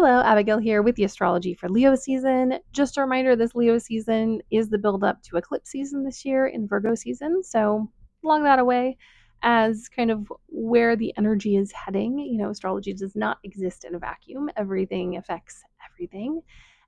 Hello, Abigail here with the Astrology for Leo season. Just a reminder, this Leo season is the build up to eclipse season this year in Virgo season. So along that away as kind of where the energy is heading. Astrology does not exist in a vacuum. Everything affects everything.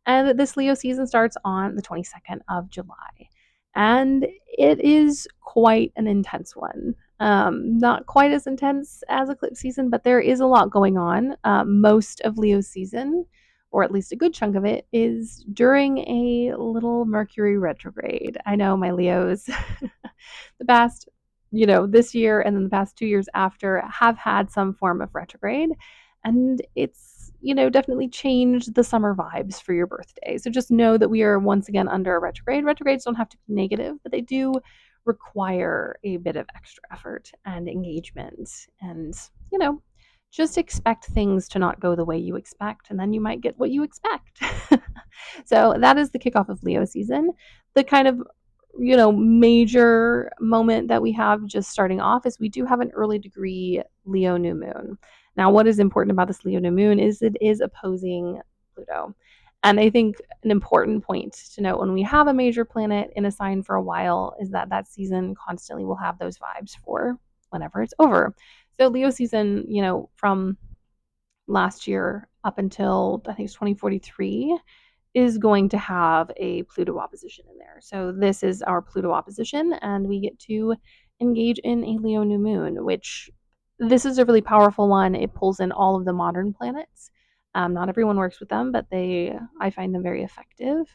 And this Leo season starts on the 22nd of July. And it is quite an intense one. Not quite as intense as eclipse season, but there is a lot going on. Most of Leo's season, or at least a good chunk of it, is during a little Mercury retrograde. I know my Leos, the past, this year and then the past 2 years after, have had some form of retrograde. And it's, definitely changed the summer vibes for your birthday. So just know that we are once again under a retrograde. Retrogrades don't have to be negative, but they do require a bit of extra effort and engagement. And, just expect things to not go the way you expect, and then you might get what you expect. So that is the kickoff of Leo season. The kind of major moment that we have just starting off is we do have an early degree Leo new moon. Now, what is important about this Leo new moon is it is opposing Pluto. And I think an important point to note when we have a major planet in a sign for a while is that that season constantly will have those vibes for whenever it's over. So Leo season, from last year up until I think it's 2043 is going to have a Pluto opposition in there. So this is our Pluto opposition, and we get to engage in a Leo new moon, which this is a really powerful one. It pulls in all of the modern planets. Not everyone works with them, but I find them very effective.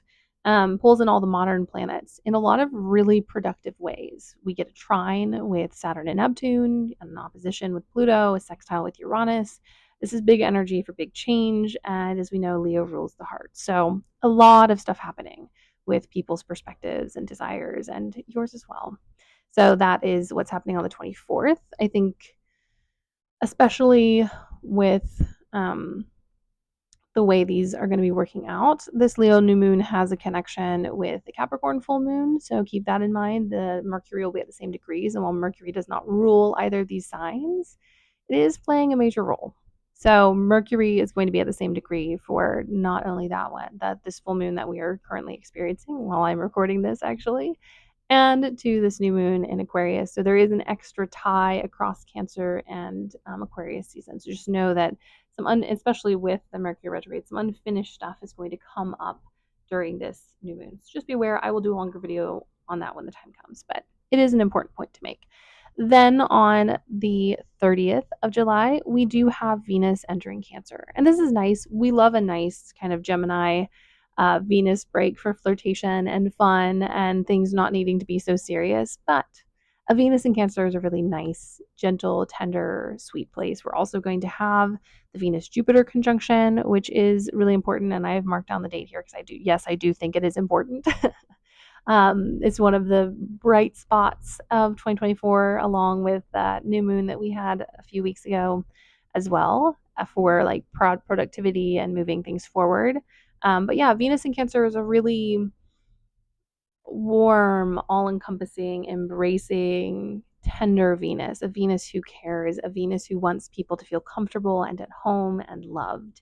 Pulls in all the modern planets in a lot of really productive ways. We get a trine with Saturn and Neptune, an opposition with Pluto, a sextile with Uranus. This is big energy for big change, and as we know, Leo rules the heart. So a lot of stuff happening with people's perspectives and desires, and yours as well. So that is what's happening on the 24th. I think, especially with the way these are going to be working out, this Leo new moon has a connection with the Capricorn full moon. So keep that in mind. The Mercury will be at the same degrees, and while Mercury does not rule either of these signs, it is playing a major role. So Mercury is going to be at the same degree for not only that this full moon that we are currently experiencing while I'm recording this actually, and to this new moon in Aquarius. So there is an extra tie across Cancer and Aquarius season. So just know that especially with the Mercury retrograde, some unfinished stuff is going to come up during this new moon. So just be aware. I will do a longer video on that when the time comes, but it is an important point to make. Then on the 30th of July, we do have Venus entering Cancer. And this is nice. We love a nice kind of Gemini Venus break for flirtation and fun and things not needing to be so serious. But a Venus in Cancer is a really nice, gentle, tender, sweet place. We're also going to have the Venus-Jupiter conjunction, which is really important. And I have marked down the date here because I do think it is important. It's one of the bright spots of 2024, along with that new moon that we had a few weeks ago as well, for like productivity and moving things forward. But yeah, Venus in Cancer is a really warm, all-encompassing, embracing, tender Venus, a Venus who cares, a Venus who wants people to feel comfortable and at home and loved.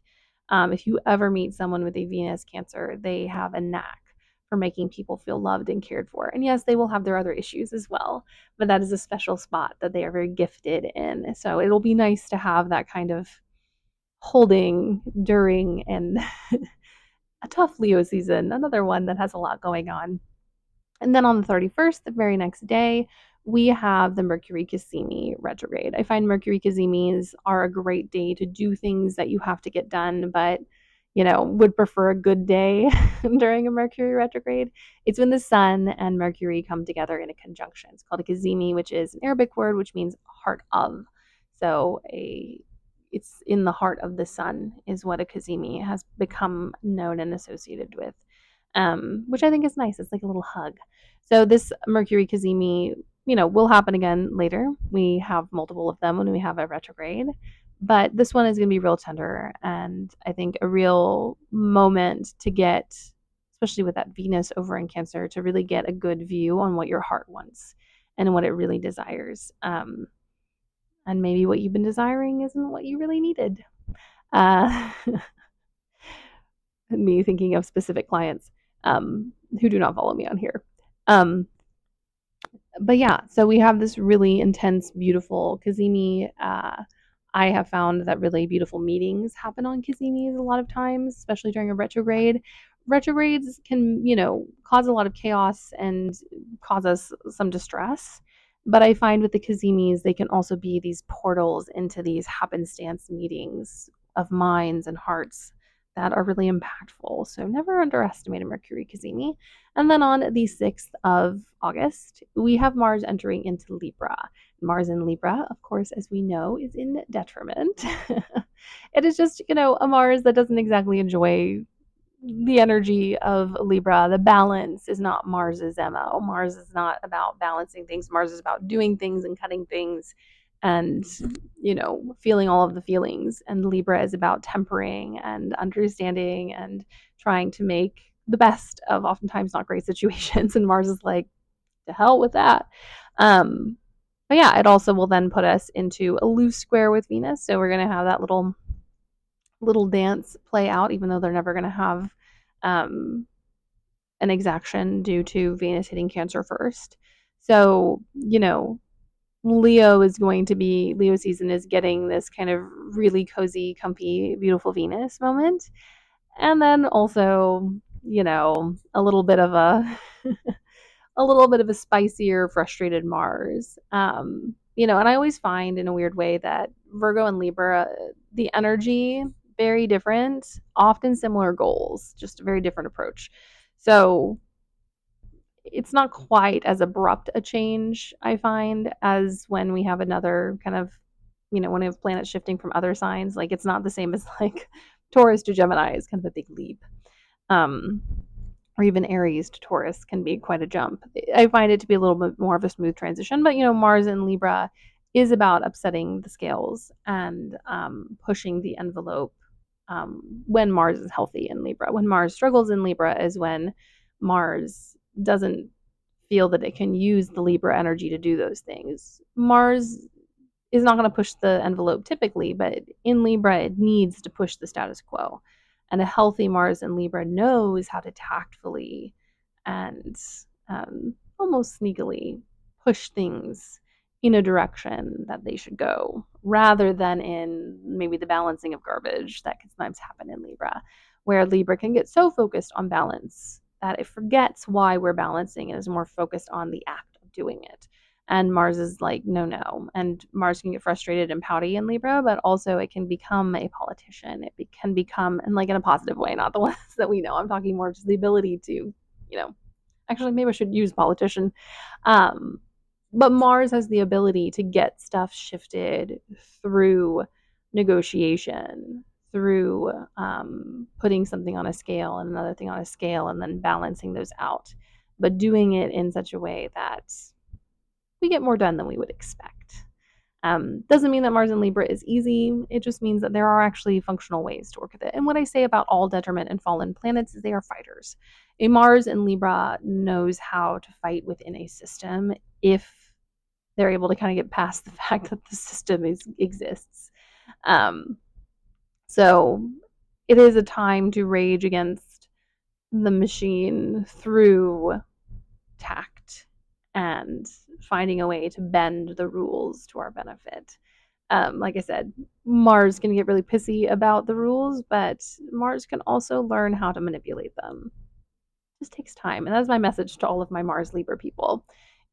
If you ever meet someone with a Venus Cancer, they have a knack for making people feel loved and cared for. And yes, they will have their other issues as well, but that is a special spot that they are very gifted in. So it'll be nice to have that kind of holding during and a tough Leo season, another one that has a lot going on. And then on the 31st, the very next day, we have the Mercury Cazimi retrograde. I find Mercury Cazimis are a great day to do things that you have to get done, but would prefer a good day during a Mercury retrograde. It's when the Sun and Mercury come together in a conjunction. It's called a Cazimi, which is an Arabic word which means heart of. So it's in the heart of the Sun is what a Cazimi has become known and associated with, which I think is nice. It's like a little hug. So this Mercury Cazimi, will happen again later. We have multiple of them when we have a retrograde, but this one is going to be real tender, and I think a real moment to get, especially with that Venus over in Cancer, to really get a good view on what your heart wants and what it really desires. And maybe what you've been desiring isn't what you really needed. Uh, me thinking of specific clients who do not follow me on here. Um, but yeah, so we have this really intense, beautiful Cazimi. I have found that really beautiful meetings happen on Cazimis a lot of times, especially during a retrograde. Retrogrades can, cause a lot of chaos and cause us some distress. But I find with the Cazimis, they can also be these portals into these happenstance meetings of minds and hearts that are really impactful. So never underestimate a Mercury Cazimi. And then on the 6th of August, we have Mars entering into Libra. Mars in Libra, of course, as we know, is in detriment. It is just, a Mars that doesn't exactly enjoy the energy of Libra. The balance is not Mars's MO. Mars is not about balancing things. Mars is about doing things and cutting things and, feeling all of the feelings. And Libra is about tempering and understanding and trying to make the best of oftentimes not great situations. And Mars is like, to hell with that. But yeah, it also will then put us into a loose square with Venus. So we're going to have that little dance play out, even though they're never going to have an exaction due to Venus hitting Cancer first. So, Leo season is getting this kind of really cozy, comfy, beautiful Venus moment. And then also, a little bit of a a little bit of a spicier, frustrated Mars. And I always find in a weird way that Virgo and Libra, the energy, very different, often similar goals, just a very different approach. So it's not quite as abrupt a change, I find, as when we have another kind of, when we have planets shifting from other signs. Like it's not the same as like Taurus to Gemini is kind of a big leap. Um, or even Aries to Taurus can be quite a jump. I find it to be a little bit more of a smooth transition, but Mars in Libra is about upsetting the scales and pushing the envelope when Mars is healthy in Libra. When Mars struggles in Libra is when Mars doesn't feel that it can use the Libra energy to do those things. Mars is not going to push the envelope typically, but in Libra, it needs to push the status quo. And a healthy Mars in Libra knows how to tactfully and almost sneakily push things in a direction that they should go, rather than in maybe the balancing of garbage that can sometimes happen in Libra, where Libra can get so focused on balance that it forgets why we're balancing and is more focused on the act of doing it. And Mars is like, no, no. And Mars can get frustrated and pouty in Libra, but also it can become a politician. It can become, and like in a positive way, not the ones that we know. I'm talking more just the ability to, actually, maybe I should use politician. But Mars has the ability to get stuff shifted through negotiation, through putting something on a scale and another thing on a scale, and then balancing those out, but doing it in such a way that we get more done than we would expect. Doesn't mean that Mars in Libra is easy. It just means that there are actually functional ways to work with it. And what I say about all detriment and fallen planets is they are fighters. A Mars in Libra knows how to fight within a system if they're able to kind of get past the fact that the system exists. So it is a time to rage against the machine through tact and finding a way to bend the rules to our benefit. Like I said, Mars can get really pissy about the rules, but Mars can also learn how to manipulate them. It just takes time. And that's my message to all of my Mars Libra people.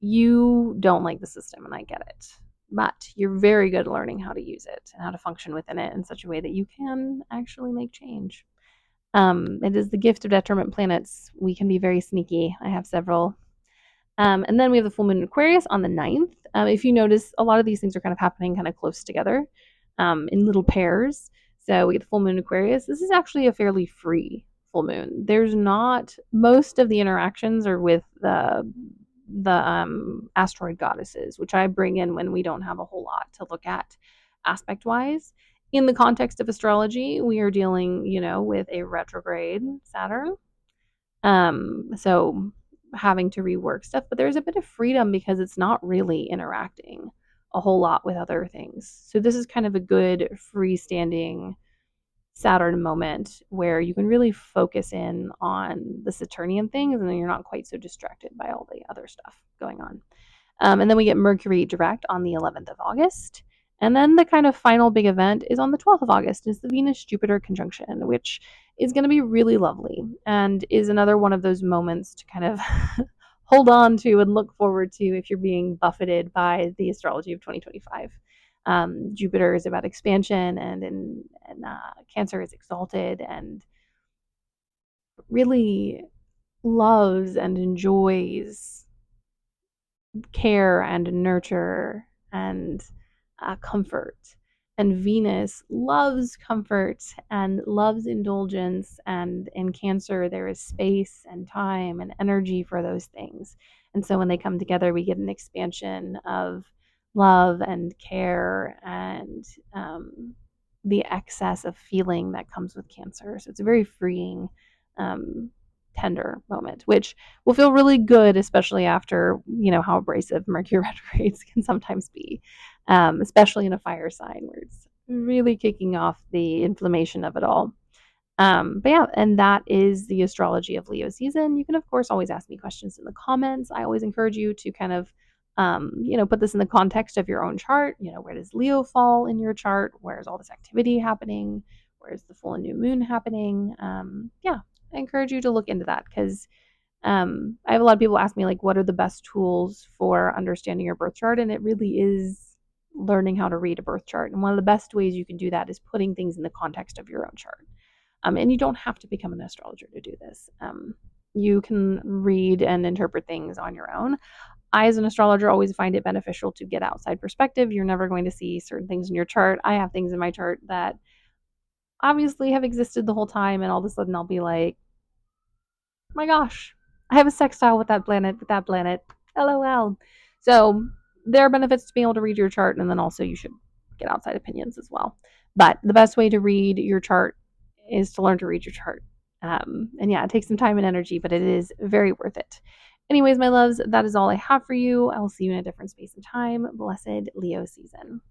You don't like the system, and I get it. But you're very good at learning how to use it and how to function within it in such a way that you can actually make change. It is the gift of detriment planets. We can be very sneaky. I have several. And then we have the full moon in Aquarius on the 9th. If you notice, a lot of these things are kind of happening kind of close together in little pairs. So we get the full moon in Aquarius. This is actually a fairly free full moon. There's not, most of the interactions are with the asteroid goddesses, which I bring in when we don't have a whole lot to look at aspect wise. In the context of astrology, we are dealing, with a retrograde Saturn. So having to rework stuff, but there's a bit of freedom because it's not really interacting a whole lot with other things. So this is kind of a good freestanding Saturn moment where you can really focus in on the Saturnian things and then you're not quite so distracted by all the other stuff going on. And then we get Mercury direct on the 11th of August. And then the kind of final big event is on the 12th of August, is the Venus Jupiter conjunction, which is going to be really lovely and is another one of those moments to kind of hold on to and look forward to if you're being buffeted by the astrology of 2025. Jupiter is about expansion, and Cancer is exalted and really loves and enjoys care and nurture and comfort. And Venus loves comfort and loves indulgence. And in Cancer, there is space and time and energy for those things. And so when they come together, we get an expansion of love and care and the excess of feeling that comes with Cancer. So it's a very freeing, tender moment, which will feel really good, especially after, how abrasive Mercury retrogrades can sometimes be, especially in a fire sign where it's really kicking off the inflammation of it all. But yeah, and that is the astrology of Leo season. You can, of course, always ask me questions in the comments. I always encourage you to kind of, put this in the context of your own chart. Where does Leo fall in your chart? Where's all this activity happening? Where's the full and new moon happening? Yeah, I encourage you to look into that because I have a lot of people ask me, like, what are the best tools for understanding your birth chart? And it really is learning how to read a birth chart. And one of the best ways you can do that is putting things in the context of your own chart. And you don't have to become an astrologer to do this. You can read and interpret things on your own. I, as an astrologer, always find it beneficial to get outside perspective. You're never going to see certain things in your chart. I have things in my chart that obviously have existed the whole time, and all of a sudden I'll be like, my gosh, I have a sextile with that planet, LOL. So there are benefits to being able to read your chart, and then also you should get outside opinions as well. But the best way to read your chart is to learn to read your chart. And yeah, it takes some time and energy, but it is very worth it. Anyways, my loves, that is all I have for you. I will see you in a different space and time. Blessed Leo season.